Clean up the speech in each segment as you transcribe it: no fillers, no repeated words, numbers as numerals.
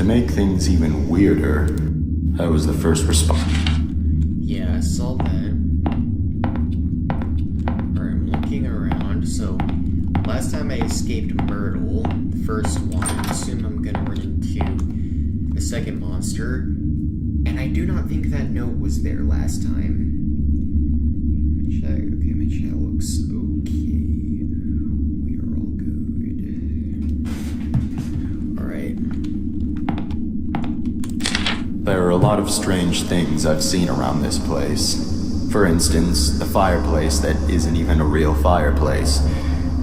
to make things even weirder, I was the first responder. Yeah, I saw that. Alright, I'm looking around. So, last time I escaped Myrtle, the first one, I assume I'm gonna run into a second monster. And I do not think that note was there last time. Okay, my chat looks okay. We are all good. Alright. There are a lot of strange things I've seen around this place. For instance, the fireplace that isn't even a real fireplace.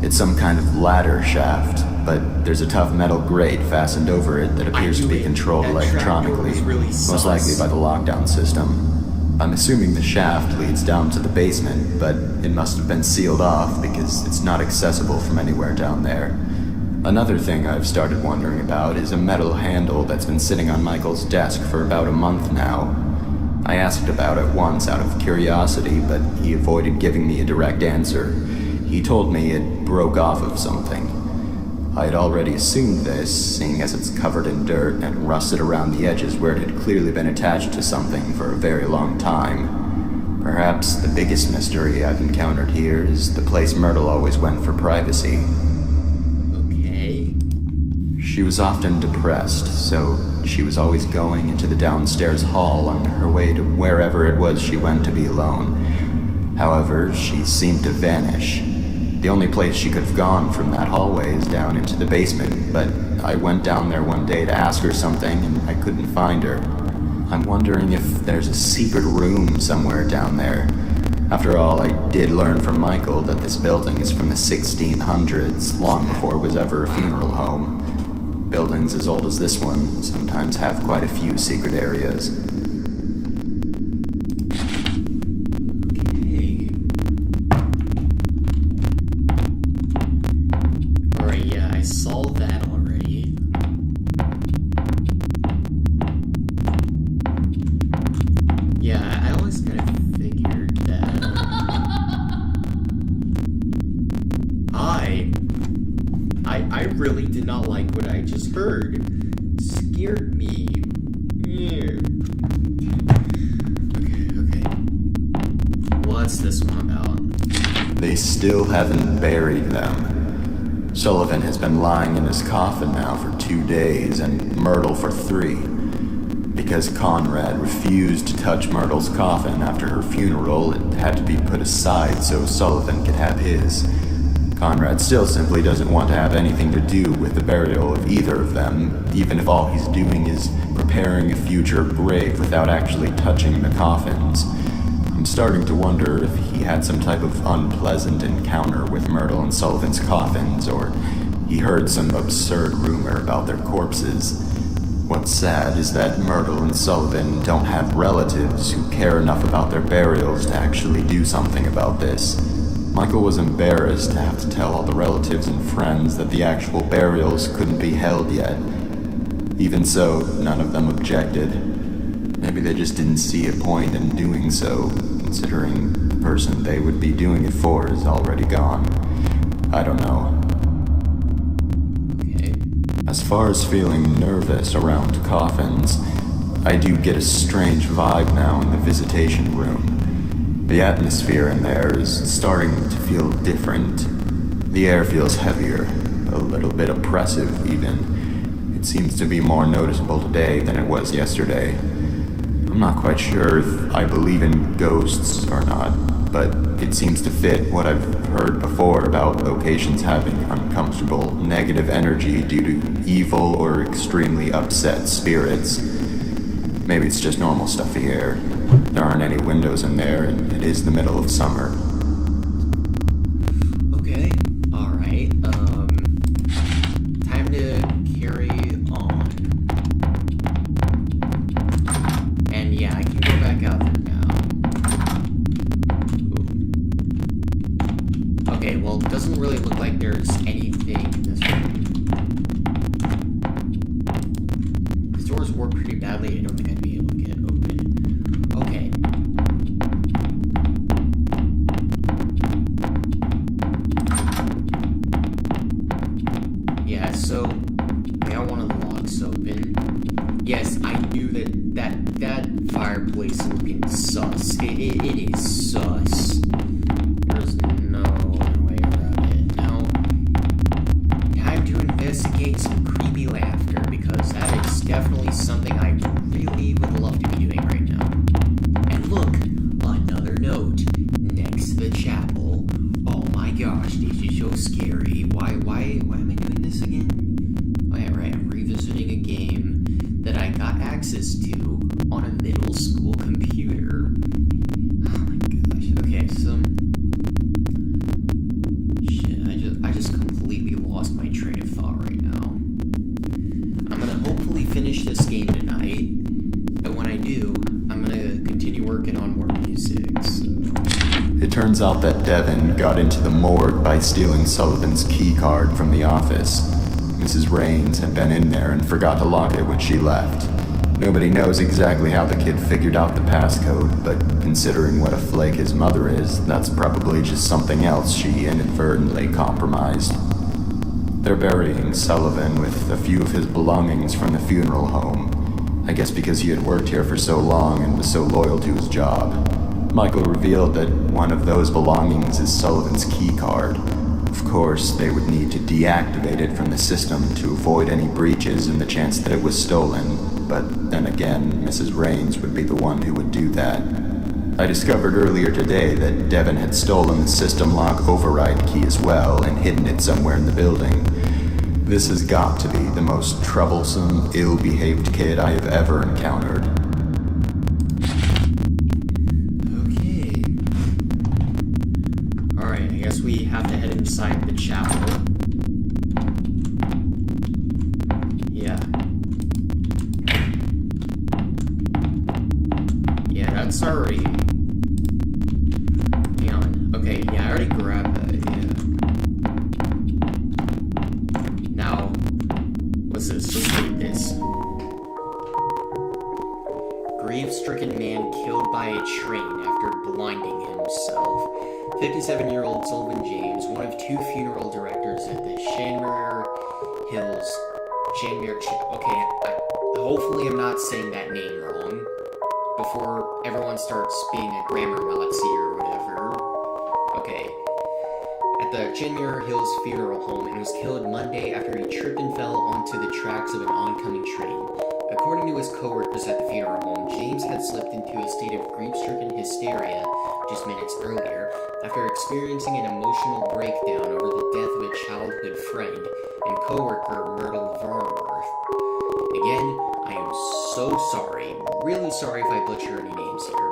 It's some kind of ladder shaft, but there's a tough metal grate fastened over it that appears to be controlled electronically, most likely by the lockdown system. I'm assuming the shaft leads down to the basement, but it must have been sealed off because it's not accessible from anywhere down there. Another thing I've started wondering about is a metal handle that's been sitting on Michael's desk for about a month now. I asked about it once out of curiosity, but he avoided giving me a direct answer. He told me it broke off of something. I had already assumed this, seeing as it's covered in dirt and rusted around the edges where it had clearly been attached to something for a very long time. Perhaps the biggest mystery I've encountered here is the place Myrtle always went for privacy. Okay. She was often depressed, so she was always going into the downstairs hall on her way to wherever it was she went to be alone. However, she seemed to vanish. The only place she could have gone from that hallway is down into the basement, but I went down there one day to ask her something and I couldn't find her. I'm wondering if there's a secret room somewhere down there. After all, I did learn from Michael that this building is from the 1600s, long before it was ever a funeral home. Buildings as old as this one sometimes have quite a few secret areas. I really did not like what I just heard. Scared me. Yeah. Okay. What's this one about? They still haven't buried them. Sullivan has been lying in his coffin now for 2 days, and Myrtle for 3. Because Conrad refused to touch Myrtle's coffin after her funeral, it had to be put aside so Sullivan could have his. Conrad still simply doesn't want to have anything to do with the burial of either of them, even if all he's doing is preparing a future grave without actually touching the coffins. I'm starting to wonder if he had some type of unpleasant encounter with Myrtle and Sullivan's coffins, or he heard some absurd rumor about their corpses. What's sad is that Myrtle and Sullivan don't have relatives who care enough about their burials to actually do something about this. Michael was embarrassed to have to tell all the relatives and friends that the actual burials couldn't be held yet. Even so, none of them objected. Maybe they just didn't see a point in doing so, considering the person they would be doing it for is already gone. I don't know. Okay. As far as feeling nervous around coffins, I do get a strange vibe now in the visitation room. The atmosphere in there is starting to feel different. The air feels heavier, a little bit oppressive even. It seems to be more noticeable today than it was yesterday. I'm not quite sure if I believe in ghosts or not, but it seems to fit what I've heard before about locations having uncomfortable, negative energy due to evil or extremely upset spirits. Maybe it's just normal stuffy air. There aren't any windows in there, and it is the middle of summer. Okay, alright, time to carry on. And yeah, I can go back out there now. Ooh. Okay, well, it doesn't really look like there's anything in this room. These doors work pretty badly, I don't think I'd be able to get open. Okay. Yeah, so I got one of the locks open. entire place looking sus. It is sus. There's no other way around it. Now, time to investigate some creepy laughter, because that is definitely something I really would love to be doing right now. And look, another note next to the chapel. Oh my gosh, this is so scary. Why am I doing this again? Oh yeah, right, I'm revisiting a game that I got access to on a middle school computer. Oh my gosh. Okay, so shit, I just completely lost my train of thought right now. I'm gonna hopefully finish this game tonight, but when I do, I'm gonna continue working on more music, so. It turns out that Devin got into the morgue by stealing Sullivan's key card from the office. Mrs. Raines had been in there and forgot to lock it when she left. Nobody knows exactly how the kid figured out the passcode, but considering what a flake his mother is, that's probably just something else she inadvertently compromised. They're burying Sullivan with a few of his belongings from the funeral home. I guess because he had worked here for so long and was so loyal to his job. Michael revealed that one of those belongings is Sullivan's key card. Of course, they would need to deactivate it from the system to avoid any breaches and the chance that it was stolen, but then again, Mrs. Raines would be the one who would do that. I discovered earlier today that Devin had stolen the system lock override key as well and hidden it somewhere in the building. This has got to be the most troublesome, ill-behaved kid I have ever encountered. We have to head inside the chapel. Yeah. Yeah, that's already... Hang on. Okay, yeah, I already grabbed that, yeah. Now, what's this? Let's read this. Grief-stricken man killed by a train after blinding himself. 57-year-old Sullivan James, one of two funeral directors at the Shanmere Hills. Hopefully I'm not saying that name wrong before everyone starts being a grammar Nazi or whatever. Okay. At the Shanmere Hills funeral home and was killed Monday after he tripped and fell onto the tracks of an oncoming train. According to his co-workers at the funeral home, James had slipped into a state of grief-stricken hysteria just minutes earlier, after experiencing an emotional breakdown over the death of a childhood friend and co-worker Myrtle Varnworth. Again, I am so sorry, really sorry if I butcher any names here.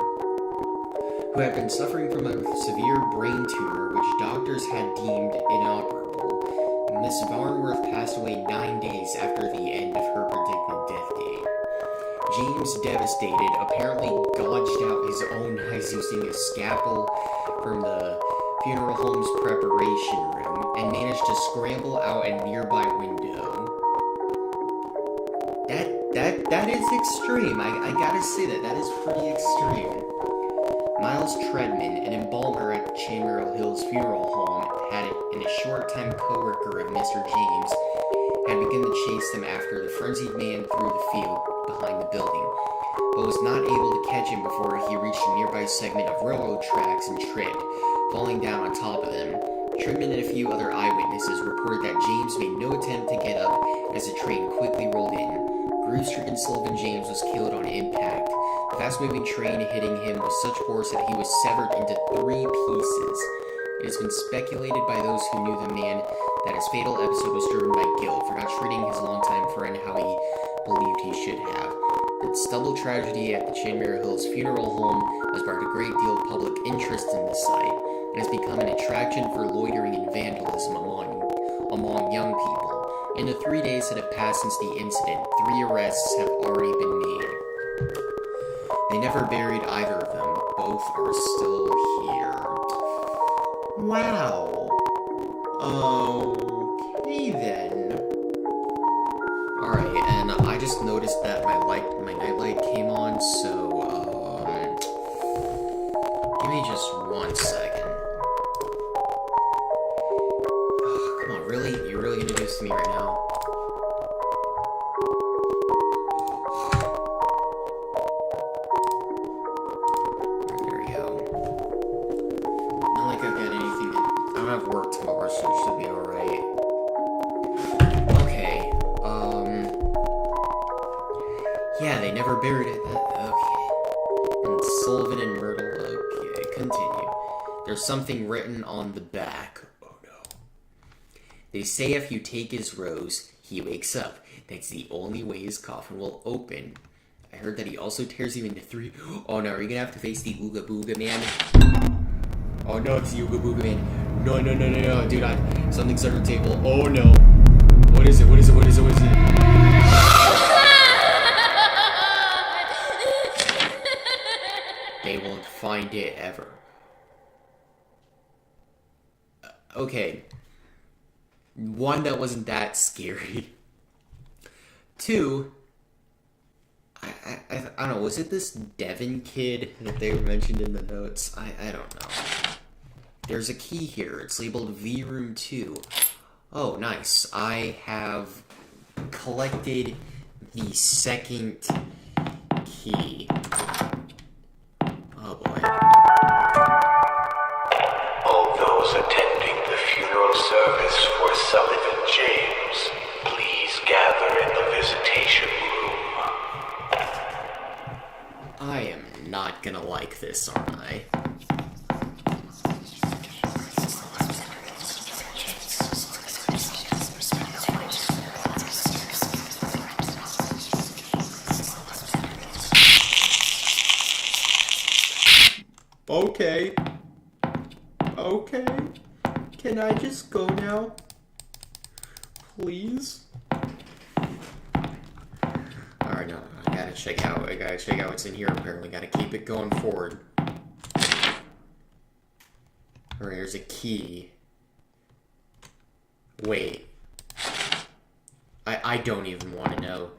Who had been suffering from a severe brain tumor which doctors had deemed inoperable. Miss Varnworth passed away 9 days after the end of her predicted death date. James, devastated, apparently gouged out his own eyes using a scalpel from the funeral home's preparation room and managed to scramble out a nearby window. That is extreme. I gotta say that is pretty extreme. Miles Treadman, an embalmer at Chamberlain Hills Funeral Home, had in a short time co-worker of Mr. James, had begun to chase them after the frenzied man through the field behind the building, but was not able to catch him before he reached a nearby segment of railroad tracks and tripped, falling down on top of them. Treadman and a few other eyewitnesses reported that James made no attempt to get up as the train quickly rolled in. Grief-stricken Sullivan James was killed on impact, the fast-moving train hitting him with such force that he was severed into 3 pieces. It has been speculated by those who knew the man that his fatal episode was driven by guilt for not treating his longtime friend how he believed he should have. The double tragedy at the Chanmere Hills Funeral Home has sparked a great deal of public interest in the site and has become an attraction for loitering and vandalism among young people. In the 3 days that have passed since the incident, 3 arrests have already been made. They never buried either of them. Both are still here. Wow. Okay then. Alright, and I just noticed that my nightlight came on, so, give me just 1 second. Oh, come on, really? You're really gonna do this to me right now? have work tomorrow, so it should be alright. Okay, yeah, they never buried it. Okay. And Sullivan and Myrtle, okay, continue. There's something written on the back. Oh no. They say if you take his rose, he wakes up. That's the only way his coffin will open. I heard that he also tears you into three. Oh no, are you gonna have to face the Ooga Booga Man? Oh no, it's the Ooga Booga Man. No, dude, something's under the table. Oh no. What is it? They won't find it ever. Okay. One, that wasn't that scary. Two, I don't know, was it this Devin kid that they mentioned in the notes? I don't know. There's a key here. It's labeled V Room 2. Oh, nice. I have collected the second key. Oh boy. All those attending the funeral service for Sullivan James, please gather in the visitation room. I am not gonna like this, aren't I? Okay. Can I just go now? Please? Alright, no, I gotta check out what's in here. Apparently gotta keep it going forward. Alright, there's a key. Wait. I don't even want to know.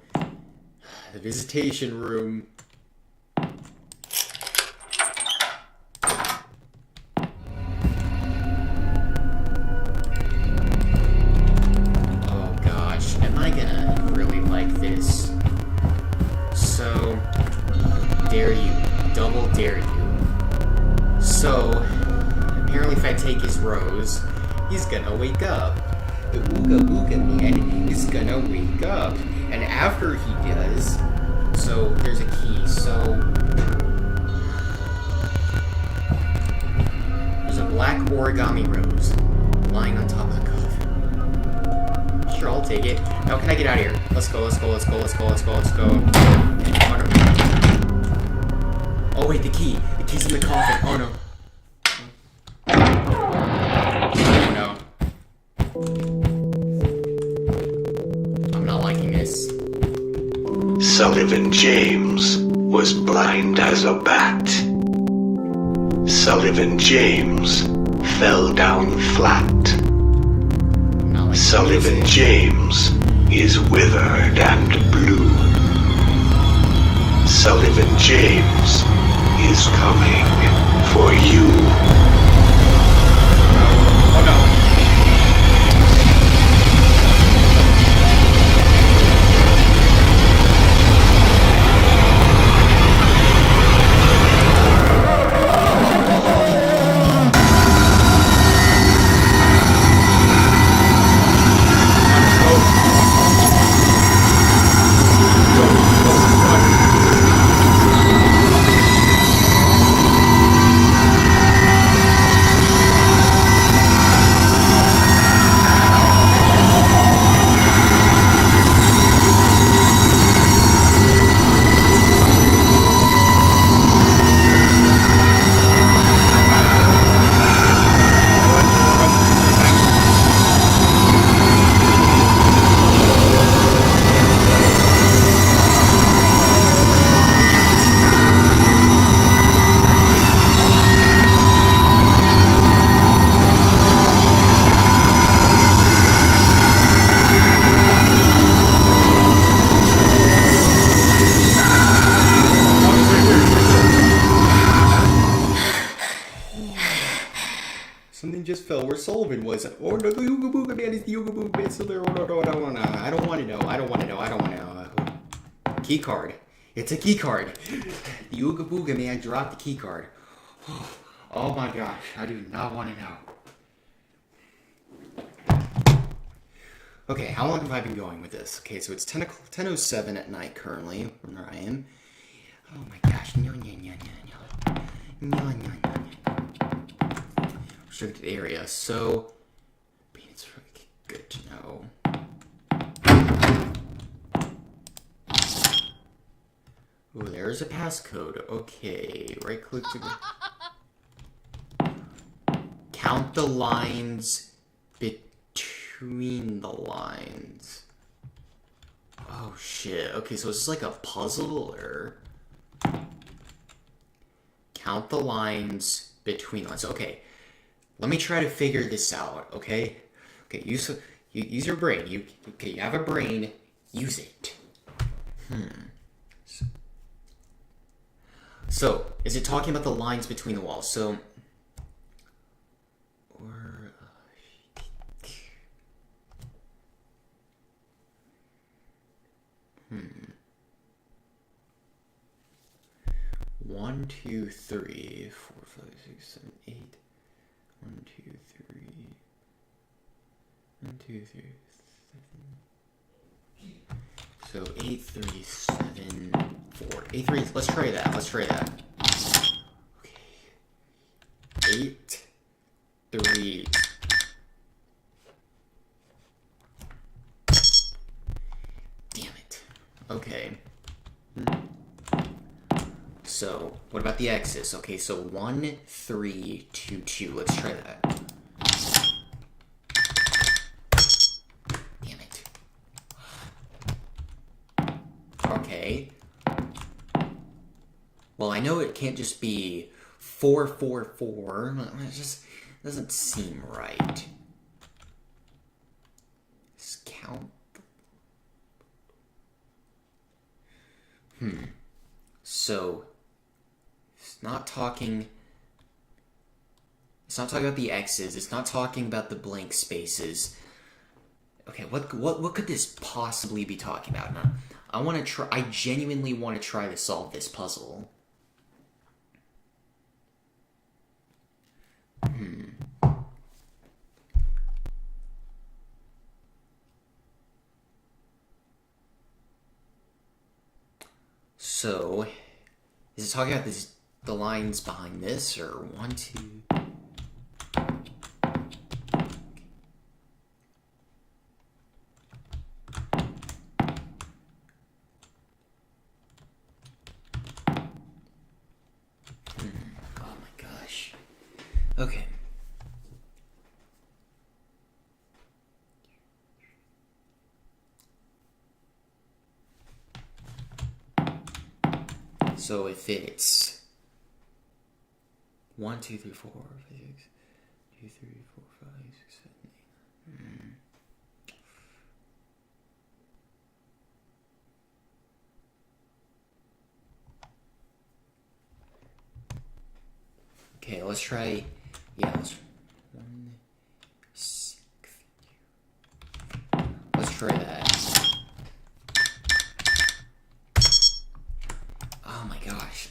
The visitation room. He's gonna wake up. The Ooga Booga Man is gonna wake up. And after he does, so there's a key, so there's a black origami rose lying on top of the coffin. Sure, I'll take it. Now can I get out of here? Let's go. Oh wait, the key. The key's in the coffin. Oh no. Sullivan James was blind as a bat. Sullivan James fell down flat. Sullivan James is withered and blue. Sullivan James is coming for you. Oh no. Something just fell where Sullivan was. Oh no, the Ooga Booga Man is the Ooga Booga Man still there. Oh no, I don't wanna know. I don't wanna know. Key card. It's a key card. The Ooga Booga Man dropped the key card. Oh my gosh, I do not want to know. Okay, how long have I been going with this? Okay, so it's 10:07 at night currently, where I am. Oh my gosh, no. Restricted area, so it's really good to know. Oh, there's a passcode. Okay, right click to go. Count the lines between the lines. Oh shit. Okay, so it's like a puzzle or count the lines between lines. Okay. Let me try to figure this out, okay? Okay, use your brain. You have a brain, use it. So, is it talking about the lines between the walls? So, or 1, 2, 3, 4, 5, 6, 7, 8. 1, 2, 3. 1, 2, 3, 7. So 8, 3, 7, 4. 8, 3. Let's try that. Okay. 8, 3. Damn it. Okay. So, what about the X's? Okay, so 1, 3, 2, 2. Let's try that. Damn it. Okay. Well, I know it can't just be 4, 4, 4. It just doesn't seem right. Just count. So, it's not talking about the X's. It's not talking about the blank spaces. Okay, what could this possibly be talking about? Now, I genuinely want to try to solve this puzzle. So, is it talking about the lines behind this, or 1, 2? Oh my gosh. Okay. So if it's 1, 2, 3, 4, 5, 6, 2, 3, 4, 5, 6, 7, 8. Okay, let's try. Yeah, let's. 1, 6. Let's try that. Oh my gosh.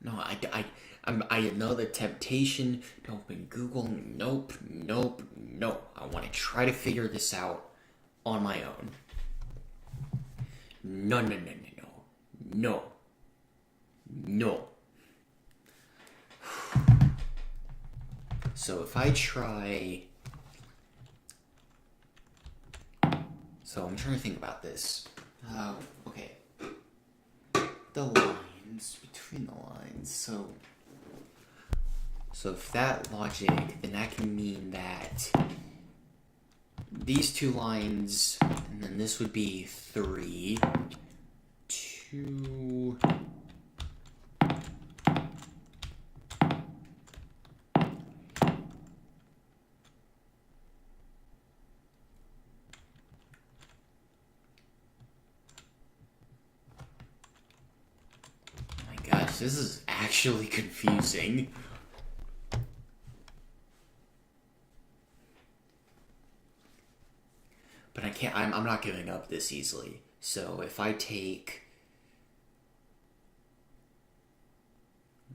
No, I know the temptation to open Google. Nope. I want to try to figure this out on my own. No. So if I try... So I'm trying to think about this. Okay. The lines, between the lines, so if that logic, then that can mean that these two lines, and then this would be 3, 2... gosh, this is actually confusing. But I can't, I'm not giving up this easily. So if I take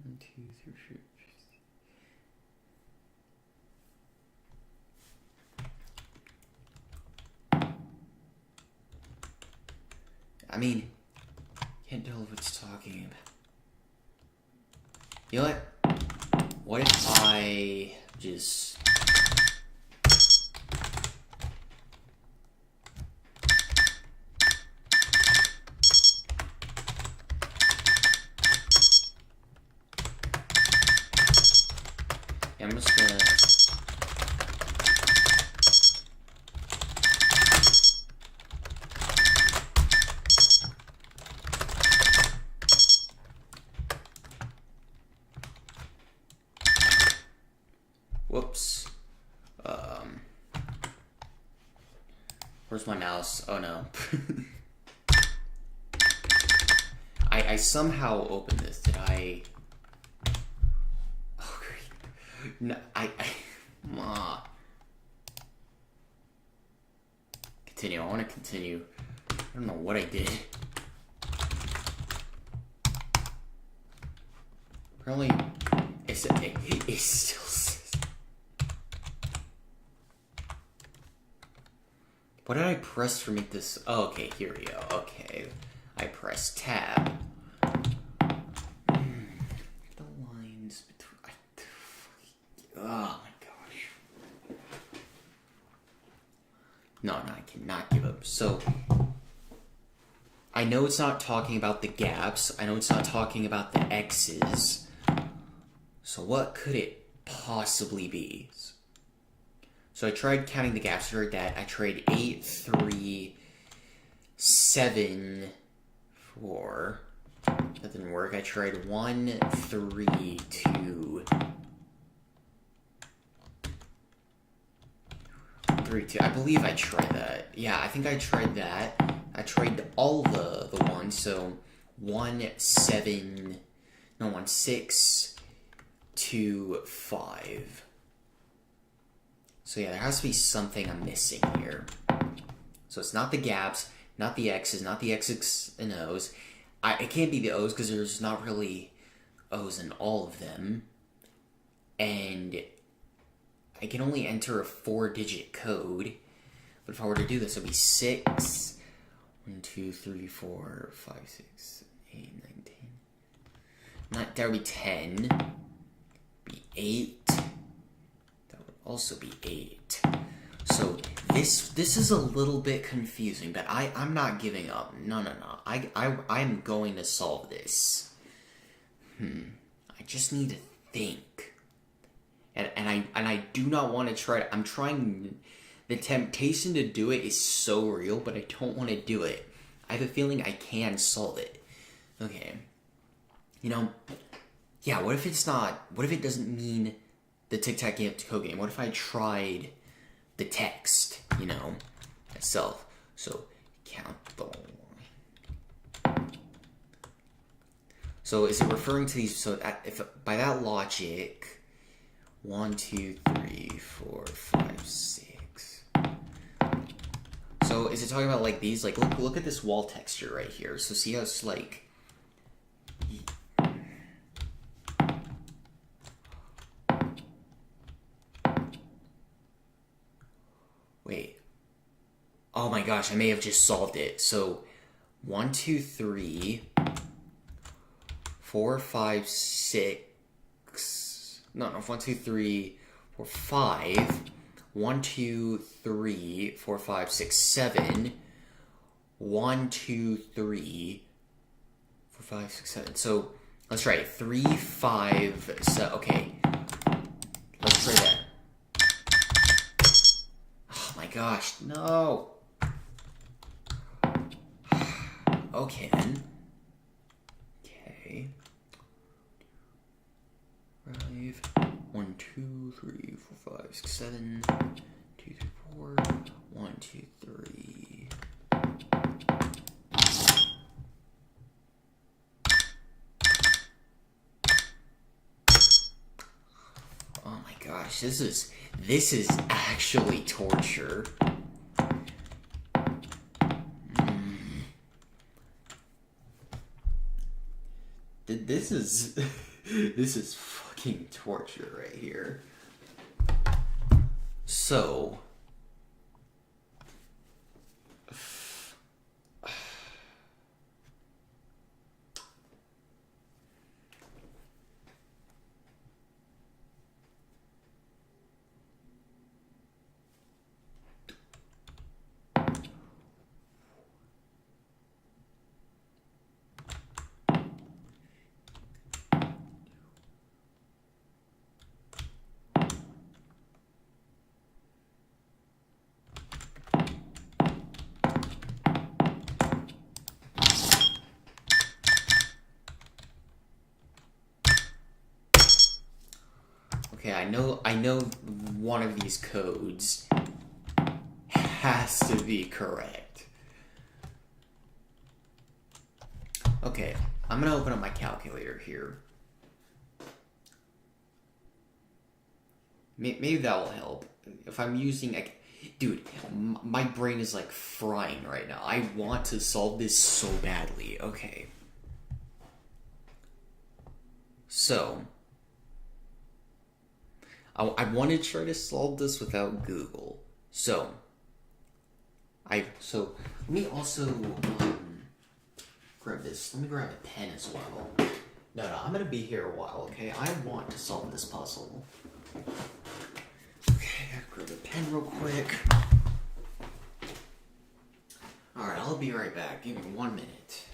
1, 2, 3, 4. I mean, can't tell if it's talking about. You know what? What if I just. Yeah, I'm just gonna. Whoops. Where's my mouse? Oh no. I somehow opened this. Did I? Oh great. No, Continue. I want to continue. I don't know what I did. Apparently, it still says. What did I press to make this? Oh, okay, here we go. Okay, I press tab. The lines between. Oh my gosh. No, I cannot give up. So, I know it's not talking about the gaps. I know it's not talking about the X's. So what could it possibly be? So I tried counting the gaps. I tried that. I tried 8, 3, 7, 4. That didn't work. I tried 1, 3, 2. 3, 2. I believe I tried that. Yeah, I think I tried that. I tried all the ones. So 1, 7. No, 1, 6, 2, 5. So yeah, there has to be something I'm missing here. So it's not the gaps, not the X's, not the X's and O's. It can't be the O's because there's not really O's in all of them. And I can only enter a 4-digit code. But if I were to do this, it would be 6. 1, 2, 3, 4, 5, 6, 8, 9, 10. That would be 10. Be 8. That would also be 8. So this is a little bit confusing, but I'm not giving up. No. I'm going to solve this. I just need to think. And I do not want to try. I'm trying. The temptation to do it is so real, but I don't want to do it. I have a feeling I can solve it. Okay. Yeah, what if it's not... What if it doesn't mean the tic-tac-toe game? What if I tried the text, itself? So, count the... So, is it referring to these... So, if by that logic... 1, 2, 3, 4, 5, 6... So, is it talking about, like, these? Like, look at this wall texture right here. So, see how it's, like... Wait. Oh my gosh, I may have just solved it. So, 1, 2, 3, 4, 5, 6. No, 1, 2, 3, 4, 5. 1, 2, 3, 4, 5, 6, 7. 1, 2, 3, 4, 5, 6, 7. So, let's try it. 3, 5, 7. Okay. Let's try that. Oh my gosh, no. Okay then. Okay. 5. 1, 2, 3, 4, 5, 6, 7. 2, 3, 4. 1, 2, 3. gosh, this is actually torture. This is fucking torture right here. So okay, I know one of these codes has to be correct. Okay, I'm gonna open up my calculator here. Maybe that will help. If I'm using, like, dude, my brain is like frying right now. I want to solve this so badly. Okay. So, I want to try to solve this without Google. So let me also grab this. Let me grab a pen as well. No, I'm gonna be here a while, okay? I want to solve this puzzle. Okay, I gotta grab a pen real quick. Alright, I'll be right back. Give me 1 minute.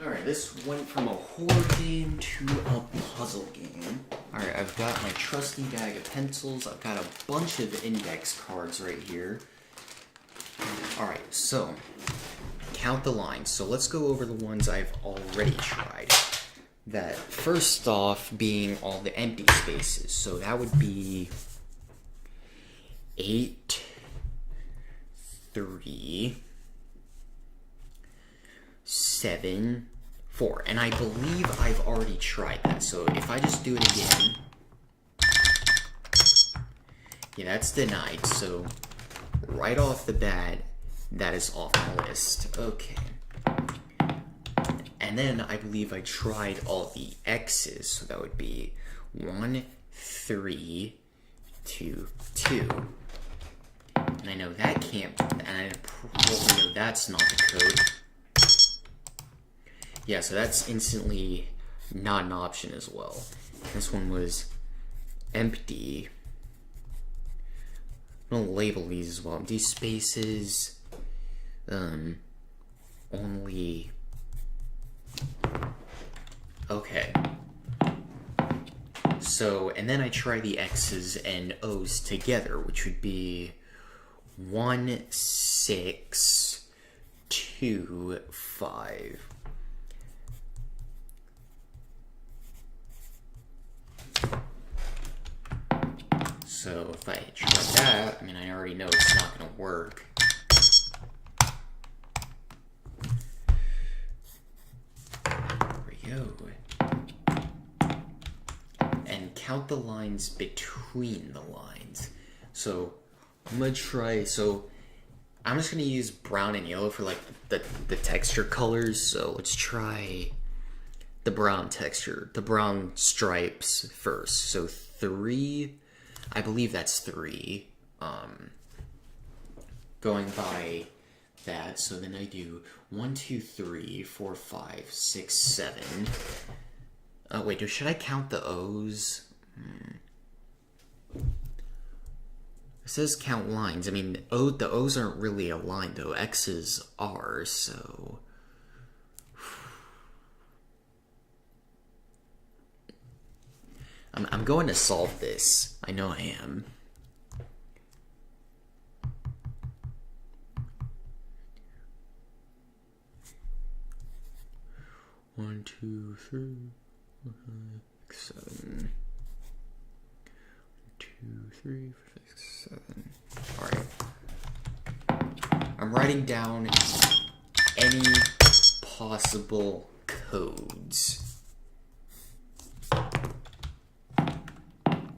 Alright, this went from a horror game to a puzzle game. Alright, I've got my trusty bag of pencils. I've got a bunch of index cards right here. Alright, so count the lines. So let's go over the ones I've already tried. That first off being all the empty spaces. So that would be 8, 3, 7, 4. And I believe I've already tried that. So if I just do it again. Yeah, that's denied. So right off the bat, that is off the list. Okay. And then I believe I tried all the X's. So that would be 1, 3, 2, 2. And I know that can't, and I probably know that's not the code. Yeah, so that's instantly not an option as well. This one was empty. I'm gonna label these as well. Empty spaces. Only. Okay. So, and then I try the X's and O's together, which would be 1, 6, 2, 5. So if I try that, I mean, I already know it's not going to work. There we go. And count the lines between the lines. So I'm going to try, so I'm just going to use brown and yellow for like the texture colors. So let's try the brown texture, the brown stripes first. So 3, I believe that's 3. Going by that, so then I do 1, 2, 3, 4, 5, 6, 7. Wait, should I count the O's? It says count lines. I mean, the O's aren't really a line though. X's are, so. I'm going to solve this. I know I am. 2, 3, 4, 5, 6, 7. 2, 3, 4, 6, 7. Alright. I'm writing down any possible codes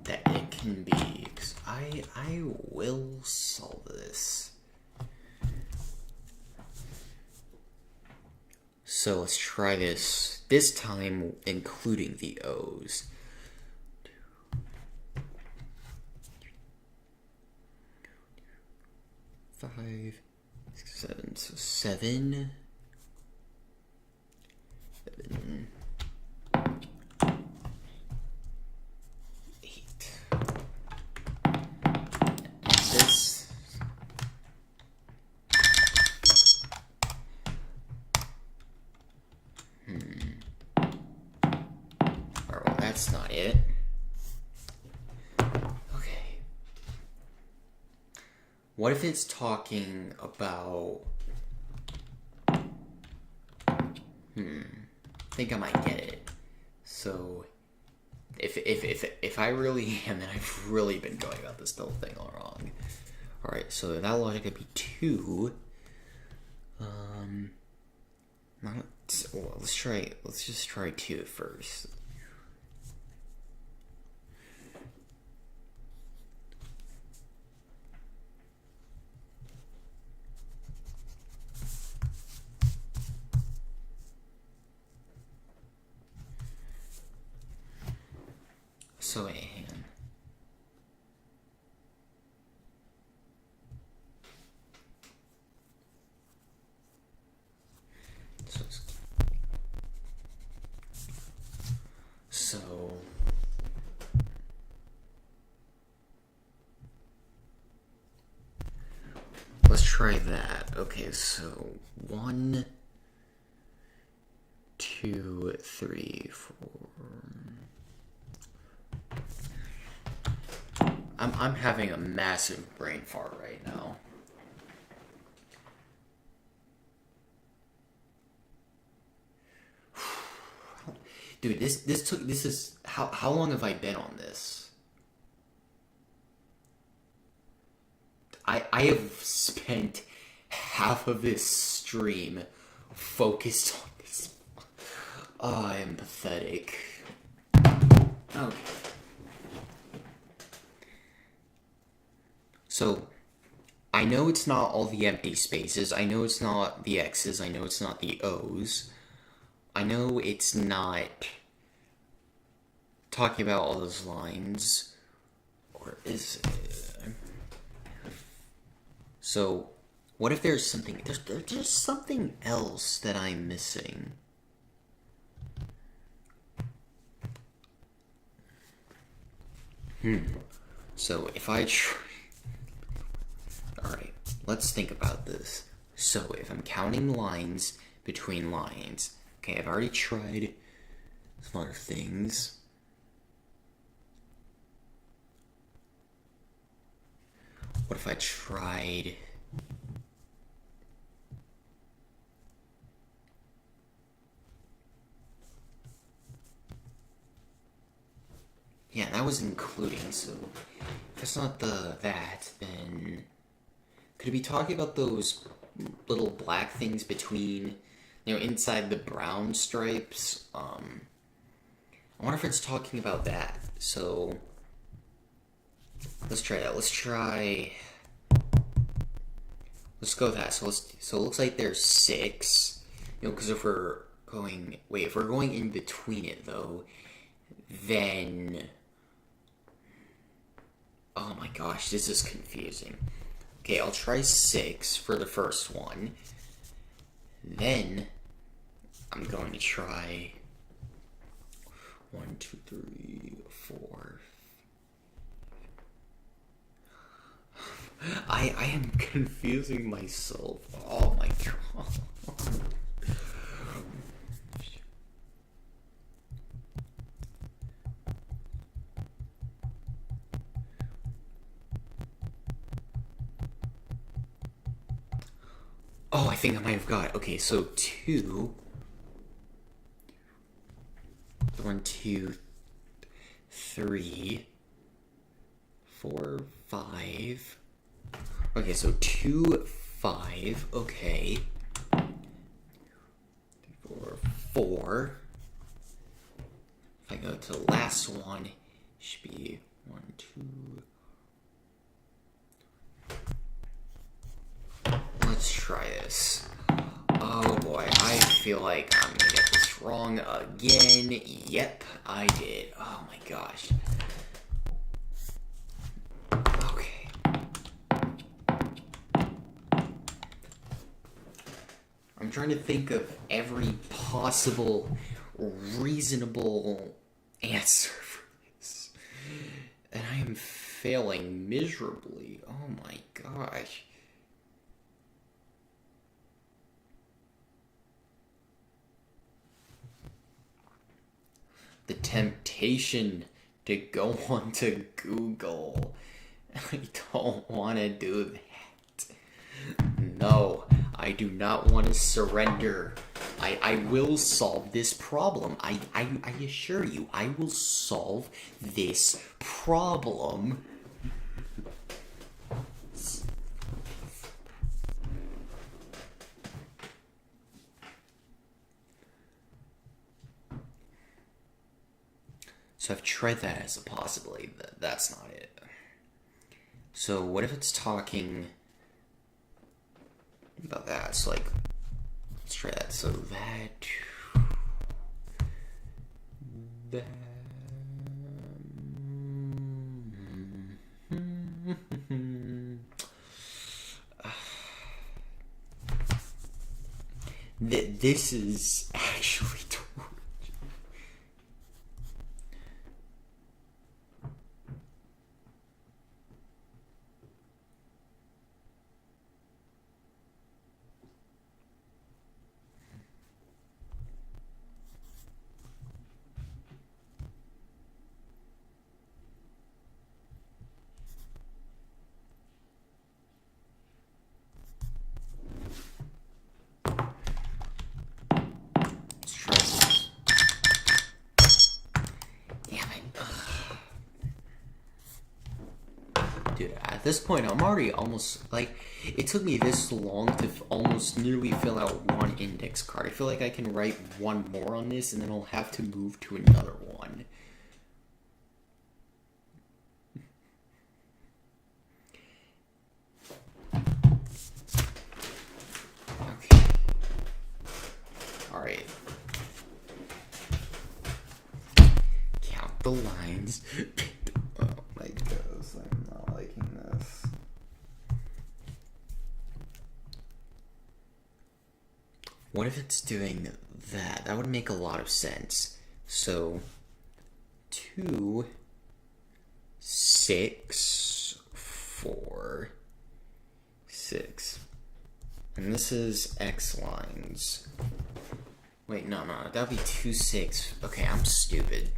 that it can be. 'Cause I will solve this. So let's try this. This time including the O's. 5, 6, 7. So 7. 7. 8. This. Alright, well, that's not it. Okay. What if it's talking about... I think I might get it. So, if I really am, then I've really been going about this whole thing all wrong. Alright, so that logic would be 2. Let's just try 2 at first. So wait, hang on. So let's try that. Okay, so 1, 2, 3, 4. I'm having a massive brain fart right now. Dude, this is how long have I been on this? I have spent half of this stream focused on this. Oh, I am pathetic. Okay. So, I know it's not all the empty spaces. I know it's not the X's. I know it's not the O's. I know it's not talking about all those lines. Or is it? So, what if there's something... There's something else that I'm missing. So, if I try... Alright, let's think about this. So, if I'm counting lines between lines... Okay, I've already tried some other things. What if I tried... Yeah, that was including, so... If it's not that, then... Could it be talking about those little black things between... You know, inside the brown stripes? I wonder if it's talking about that. So... Let's try that. Let's go with that. So it looks like there's 6. You know, because if we're going... Wait, if we're going in between it, though, then... Oh my gosh, this is confusing. Okay, I'll try 6 for the first one. Then, I'm going to try 1, 2, 3, 4. I am confusing myself. Oh my god. Oh, I think I might have got it. Okay, so 2. 2, 3, 4, 5. Okay, so 2, 5. Okay. 4. If I go to the last one, it should be 1, 2. Let's try this. Oh boy, I feel like I'm gonna get this wrong again. Yep, I did. Oh my gosh. Okay. I'm trying to think of every possible reasonable answer for this. And I am failing miserably. Oh my gosh. The temptation to go onto Google. I don't want to do that. No, I do not want to surrender. I will solve this problem. I assure you, I will solve this problem. So I've tried that as a possibility. That's not it. So what if it's talking about that? So like, let's try that. So that. This is actually torture. Dude, at this point, I'm already almost, like, it took me this long to almost nearly fill out one index card. I feel like I can write one more on this, and then I'll have to move to another one. Okay. Alright. Count the lines. Oh my gosh, I'm not liking this. What if it's doing that? That would make a lot of sense. So, 2, 6, 4, 6. And this is X lines. Wait, no, that'd be 2, 6. Okay, I'm stupid.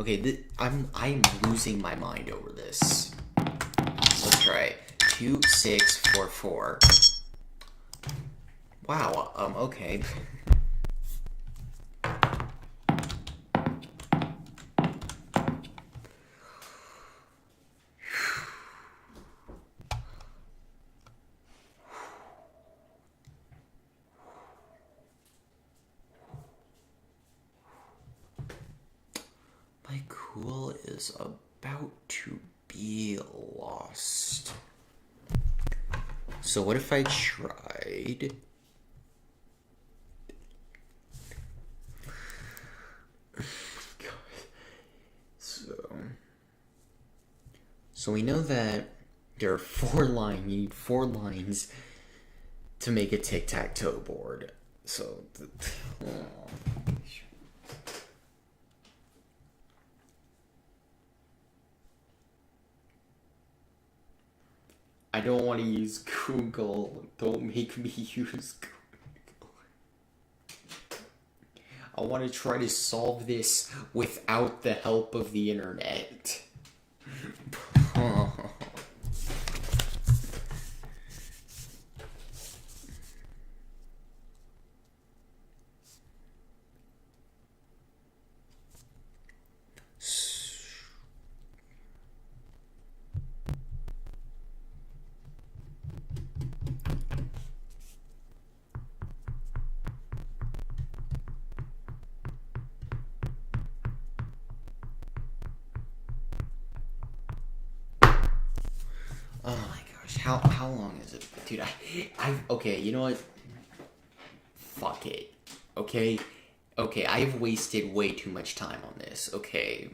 Okay, I'm losing my mind over this. Let's try it. 2, 6, 4, 4. Wow, okay. My cool is about to be lost. So what if I tried... So we know that there are 4 lines. You need 4 lines to make a tic-tac-toe board. So... I don't want to use Google. Don't make me use Google. I want to try to solve this without the help of the internet. Oh my gosh, how long is it? Dude, okay, you know what? Fuck it. Okay, I've wasted way too much time on this. Okay,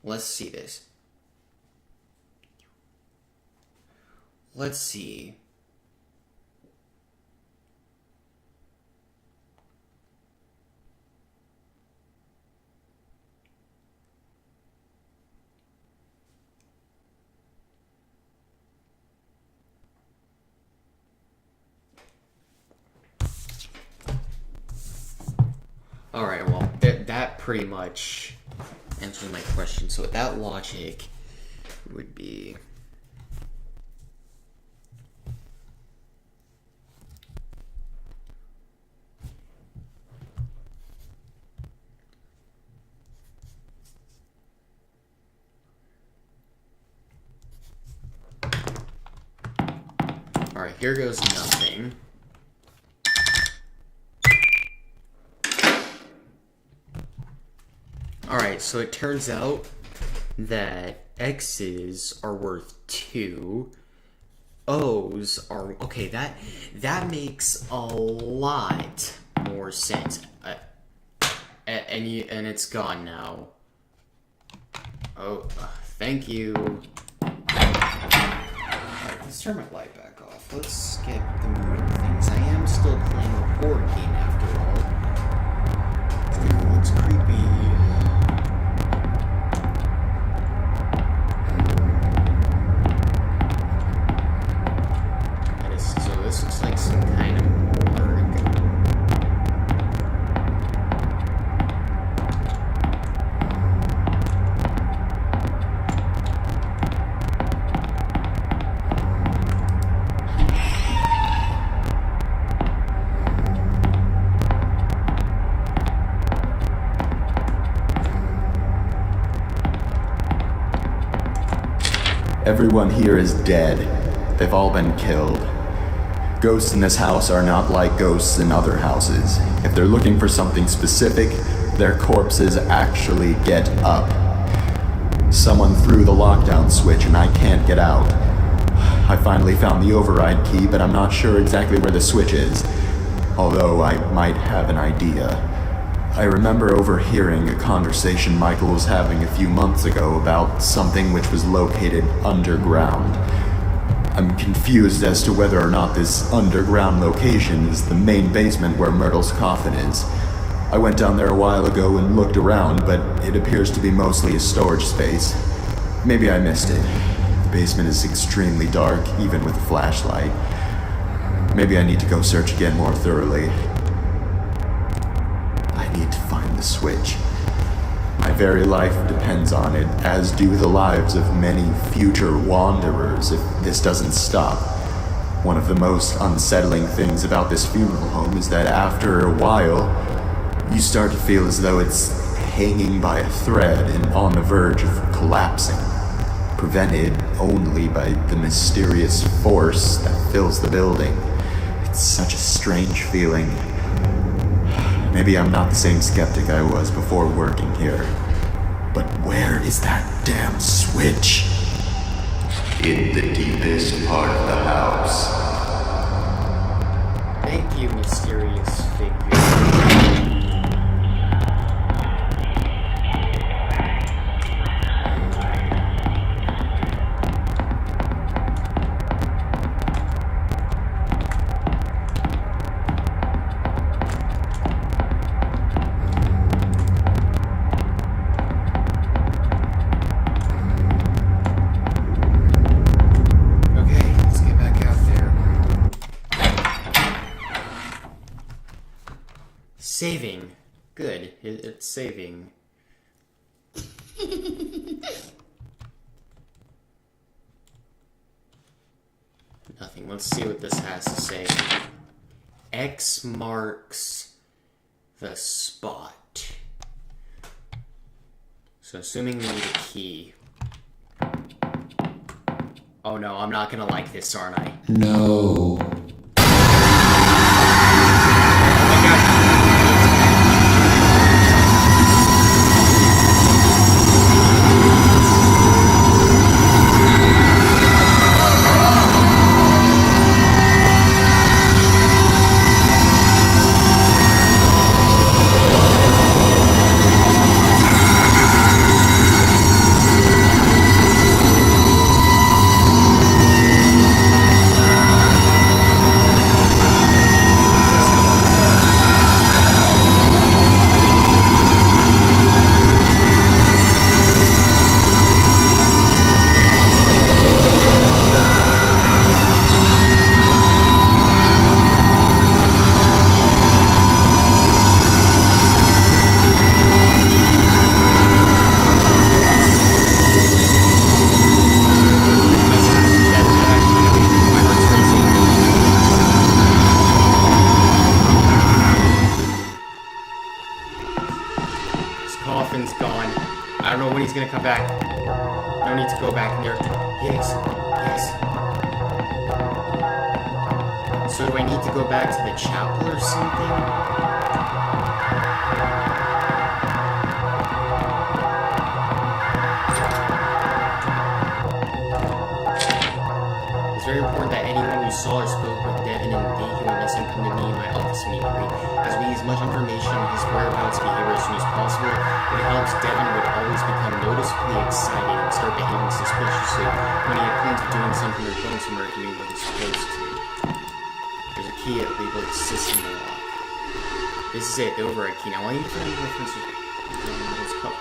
let's see this. Let's see. Alright, well, that pretty much answers my question. So that logic would be... Alright, here goes nothing. Alright, so it turns out that X's are worth 2. O's are... Okay, that makes a lot more sense. And it's gone now. Oh, thank you. Alright, let's turn my light back off. Let's get the mood of things. I am still playing a board game after all. It looks creepy. This looks like some kind of morgue. Everyone here is dead. They've all been killed. Ghosts in this house are not like ghosts in other houses. If they're looking for something specific, their corpses actually get up. Someone threw the lockdown switch and I can't get out. I finally found the override key, but I'm not sure exactly where the switch is. Although I might have an idea. I remember overhearing a conversation Michael was having a few months ago about something which was located underground. I'm confused as to whether or not this underground location is the main basement where Myrtle's coffin is. I went down there a while ago and looked around, but it appears to be mostly a storage space. Maybe I missed it. The basement is extremely dark, even with a flashlight. Maybe I need to go search again more thoroughly. I need to find the switch. My very life depends on it, as do the lives of many future wanderers if this doesn't stop. One of the most unsettling things about this funeral home is that after a while, you start to feel as though it's hanging by a thread and on the verge of collapsing, prevented only by the mysterious force that fills the building. It's such a strange feeling. Maybe I'm not the same skeptic I was before working here. But where is that damn switch? In the deepest part of the house. Thank you, mysterious figure. Saving. Good. It's saving. Nothing. Let's see what this has to say. X marks the spot. So assuming we need a key. Oh no, I'm not gonna like this, aren't I? No. No need to go back in there. Yes, yes. So do I need to go back to the chapel or something? It's very important that anyone who saw or spoke with Devin and the day he went missing come to me in my office immediately, as we use much information on his whereabouts behavior as soon as possible. If it helps, Devin would always become noticeably excited and start behaving suspiciously when he had plans of doing something or going somewhere doing what he's supposed to. There's a key labeled system lock. This is it, the override key. Now, why are you putting references on this cup?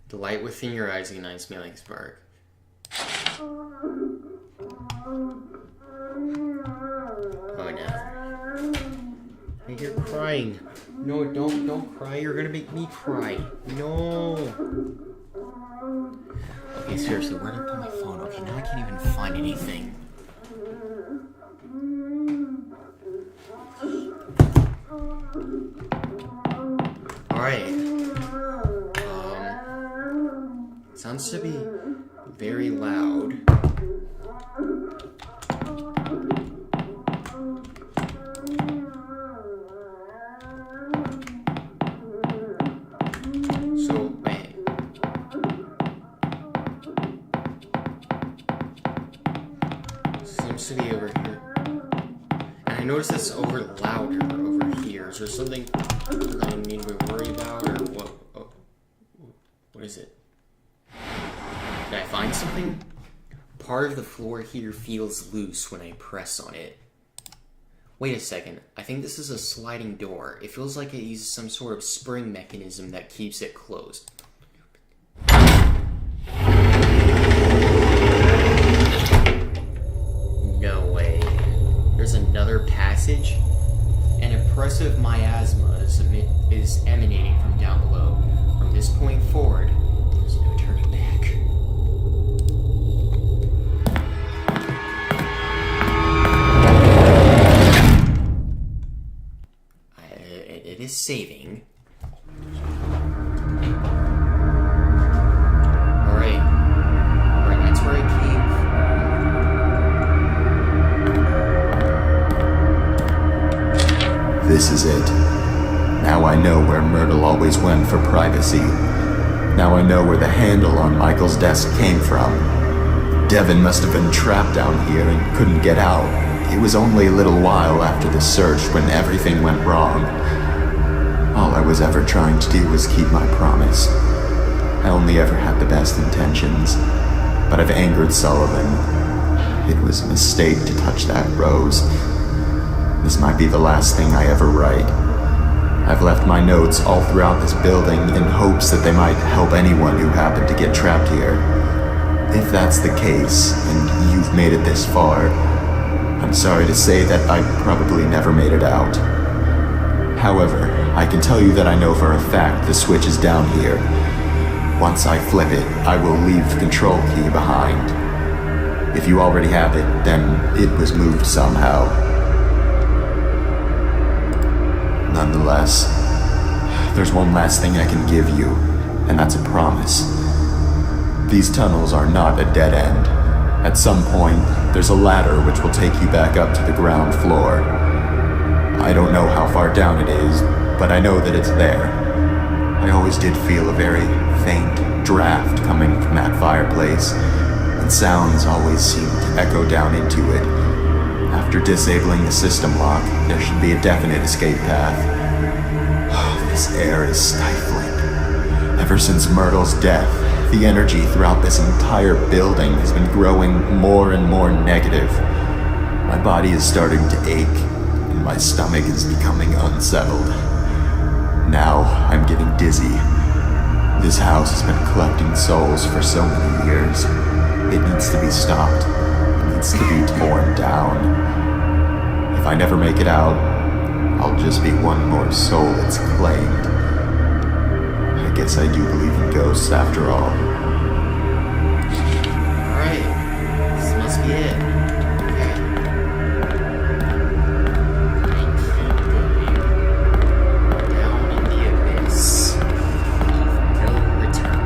The light within your eyes ignites me like a spark. Oh no. Hey, you're crying. No, don't cry. You're gonna make me cry. No. Okay, seriously, where did I put my phone? Okay, now I can't even find anything. Alright. Sounds to be very loud. So, wait. Seems to be over here. And I noticed it's over louder over here. Is there something I need to worry about, or what? Oh, what is it? Did I find something? Part of the floor here feels loose when I press on it. Wait a second, I think this is a sliding door. It feels like it uses some sort of spring mechanism that keeps it closed. No way. There's another passage? An oppressive miasma is emanating from down below. From this point forward, there's no turning back. It is saving. Alright. Alright, that's where I came. This is it. Now I know where Myrtle always went for privacy. Now I know where the handle on Michael's desk came from. Devin must have been trapped down here and couldn't get out. It was only a little while after the search when everything went wrong. All I was ever trying to do was keep my promise. I only ever had the best intentions, but I've angered Sullivan. It was a mistake to touch that rose. This might be the last thing I ever write. I've left my notes all throughout this building in hopes that they might help anyone who happened to get trapped here. If that's the case, and you've made it this far, I'm sorry to say that I probably never made it out. However, I can tell you that I know for a fact the switch is down here. Once I flip it, I will leave the control key behind. If you already have it, then it was moved somehow. Nonetheless, there's one last thing I can give you, and that's a promise. These tunnels are not a dead end. At some point, there's a ladder which will take you back up to the ground floor. I don't know how far down it is, but I know that it's there. I always did feel a very faint draft coming from that fireplace, and sounds always seemed to echo down into it. After disabling the system lock, there should be a definite escape path. This air is stifling. Ever since Myrtle's death, the energy throughout this entire building has been growing more and more negative. My body is starting to ache, and my stomach is becoming unsettled. Now I'm getting dizzy. This house has been collecting souls for so many years. It needs to be stopped. It needs to be torn down. If I never make it out, I'll just be one more soul it's claimed. I guess I do believe in ghosts after all. Alright. This must be it. Okay. I keep going down in the abyss. No return.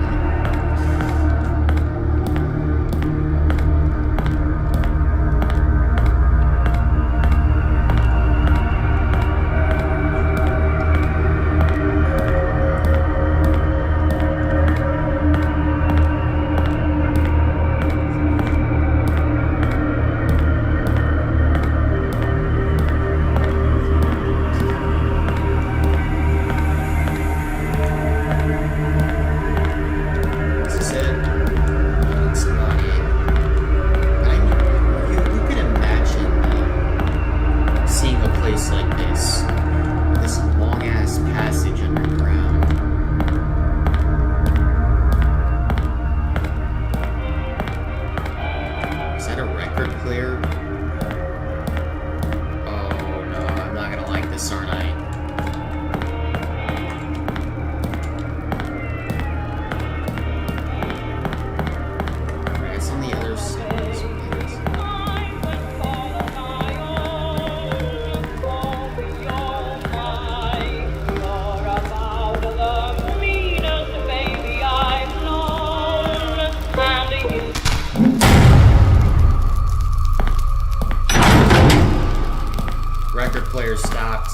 Record player stopped.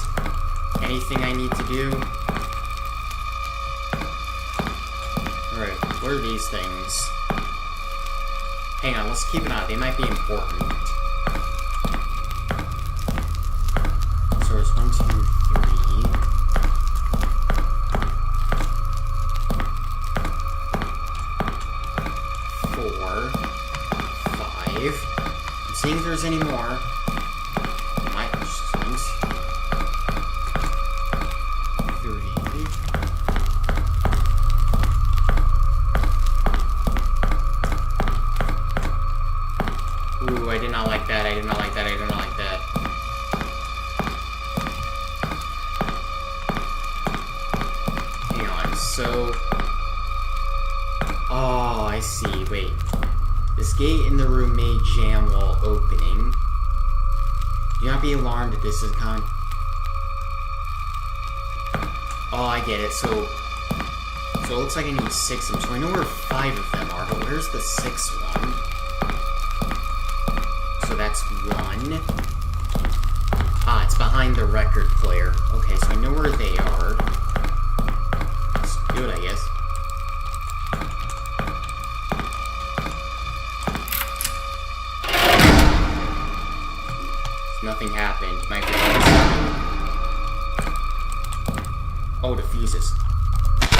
Anything I need to do? Alright, what are these things? Hang on, let's keep an eye. They might be important. So it's 1, 2, 3, 4, 5. I'm seeing if there's any more. Ooh, I did not like that. I did not like that. I did not like that. Hang on. So. Oh, I see. Wait. This gate in the room may jam while opening. Do not be alarmed if this is Oh, I get it. So it looks like I need 6 of them. So I know where 5 of them are, but where's the 6th one? So that's 1. Ah, it's behind the record player. Okay, so I know where they are. Let's do it, I guess. Nothing happened. Might be oh, the fuses.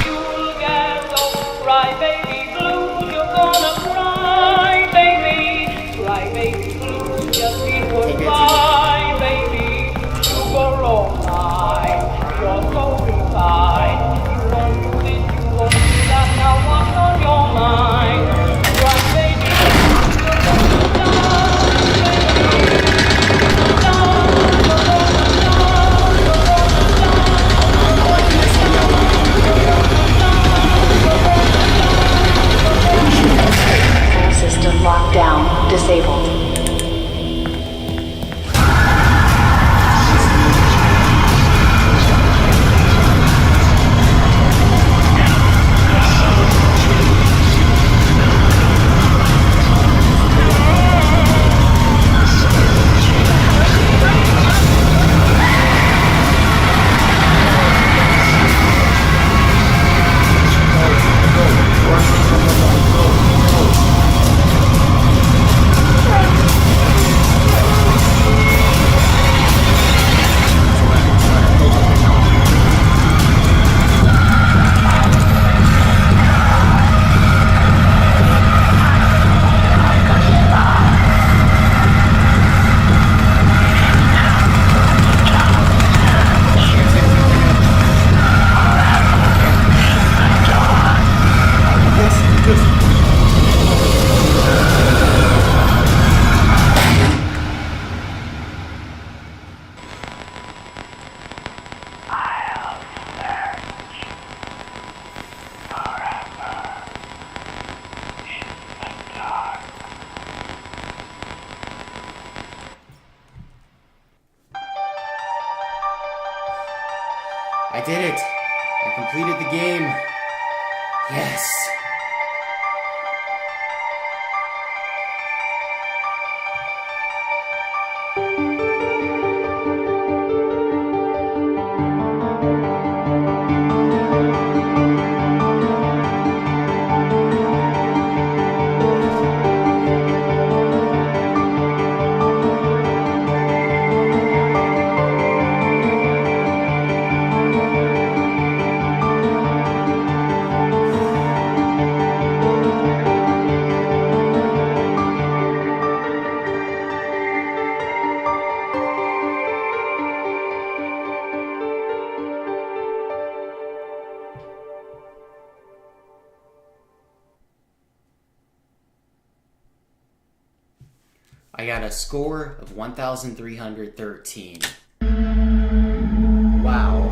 You'll get those cry baby blues. You're gonna cry, baby. Cry baby blues. Just be goodbye, baby. You go all night. You're so refined. You won't do this, you won't do that. Now what's on your mind? Cry baby blues. You're gonna die, baby. did it! I completed the game! Yes! I got a score of 1,313. Wow.